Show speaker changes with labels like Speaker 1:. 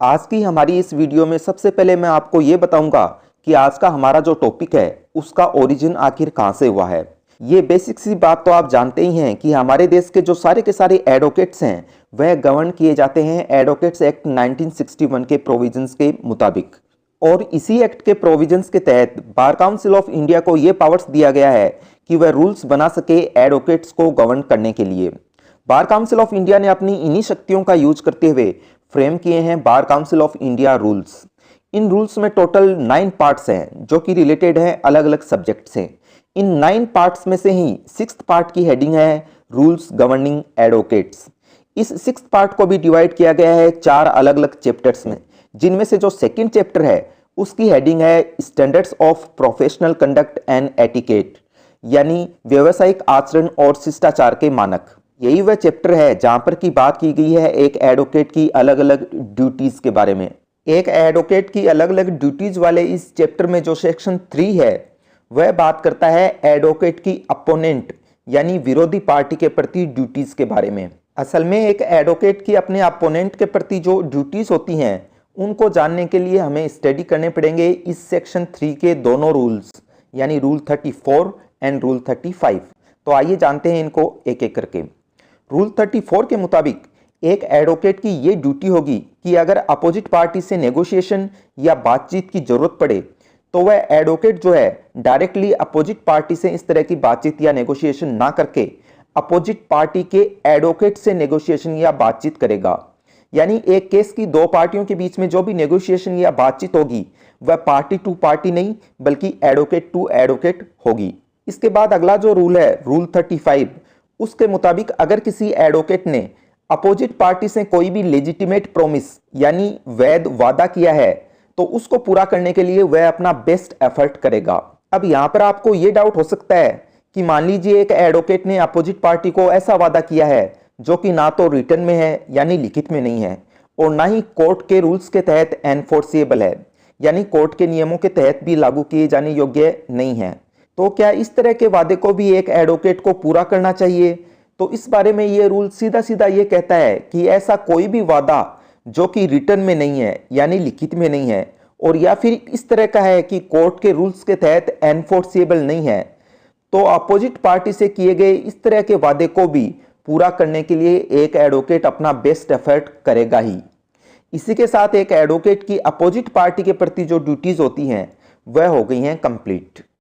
Speaker 1: आज की हमारी इस वीडियो में सबसे पहले मैं आपको ये बताऊंगा कि आज का हमारा जो टॉपिक है उसका ओरिजिन आखिर कहाँ से हुआ है। ये बेसिक सी बात तो आप जानते ही हैं कि हमारे देश के जो सारे के सारे एडवोकेट्स हैं वह गवर्न किए जाते हैं एडवोकेट्स एक्ट 1961 के प्रोविजंस के मुताबिक। और इसी एक्ट के प्रोविजंस के तहत बार काउंसिल ऑफ इंडिया को ये पावर्स दिया गया है कि वह रूल्स बना सके एडवोकेट्स को गवर्न करने के लिए। बार काउंसिल ऑफ इंडिया ने अपनी इन्हीं शक्तियों का यूज करते हुए फ्रेम किए हैं bar council of India rules. In rules में टोटल 9 पार्ट्स हैं जो कि रिलेटेड हैं अलग अलग सब्जेक्ट से। इन 9 पार्ट्स में से ही 6th पार्ट की हेडिंग है रूल्स गवर्निंग एडवोकेट्स। इस 6th पार्ट को भी डिवाइड किया गया है 4 अलग अलग चैप्टर्स में, जिनमें से जो 2nd चैप्टर है उसकी हेडिंग है standards of professional conduct and etiquette, यानी व्यवसायिक आचरण और शिष्टाचार के मानक। यही वह चैप्टर है जहां पर की बात की गई है एक एडवोकेट की अलग अलग ड्यूटीज के बारे में। एक एडवोकेट की अलग अलग ड्यूटीज वाले इस चैप्टर में जो सेक्शन 3 है वह बात करता है एडवोकेट की अपोनेंट यानी विरोधी पार्टी के प्रति ड्यूटीज के बारे में। असल में एक एडवोकेट की अपने अपोनेंट के प्रति जो ड्यूटीज होती हैं उनको जानने के लिए हमें स्टडी करने पड़ेंगे इस सेक्शन 3 के दोनों रूल्स, यानी रूल 34 एंड रूल 35। तो आइए जानते हैं इनको एक एक करके। रूल 34 के मुताबिक एक एडवोकेट की ये ड्यूटी होगी कि अगर अपोजिट पार्टी से नेगोशिएशन या बातचीत की जरूरत पड़े तो वह एडवोकेट जो है डायरेक्टली अपोजिट पार्टी से इस तरह की बातचीत या नेगोशिएशन ना करके अपोजिट पार्टी के एडवोकेट से नेगोशिएशन या बातचीत करेगा। यानी एक केस की 2 पार्टियों के बीच में जो भी नेगोशिएशन या बातचीत होगी वह पार्टी टू पार्टी नहीं बल्कि एडवोकेट टू एडवोकेट होगी। इसके बाद अगला जो रूल है रूल 35, उसके मुताबिक अगर किसी एडवोकेट ने अपोजिट पार्टी से कोई भी लेजिटिमेट प्रोमिस यानी वैध वादा किया है तो उसको पूरा करने के लिए वह अपना बेस्ट एफर्ट करेगा। अब यहां पर आपको यह डाउट हो सकता है कि मान लीजिए एक एडवोकेट ने अपोजिट पार्टी को ऐसा वादा किया है जो कि ना तो रिटन में है यानी लिखित में नहीं है और ना ही कोर्ट के रूल्स के तहत एनफोर्सेबल है, यानी कोर्ट के नियमों के तहत भी लागू किए जाने योग्य नहीं है। तो क्या इस तरह के वादे को भी एक एडवोकेट को पूरा करना चाहिए? तो इस बारे में ये रूल सीधा सीधा ये कहता है कि ऐसा कोई भी वादा जो कि रिटन में नहीं है यानी लिखित में नहीं है और या फिर इस तरह का है कि कोर्ट के रूल्स के तहत एनफोर्सेबल नहीं है, तो अपोजिट पार्टी से किए गए इस तरह के वादे को भी पूरा करने के लिए एक एडवोकेट अपना बेस्ट एफर्ट करेगा ही। इसी के साथ एक एडवोकेट की अपोजिट पार्टी के प्रति जो ड्यूटीज होती हैं वह हो गई हैं कंप्लीट।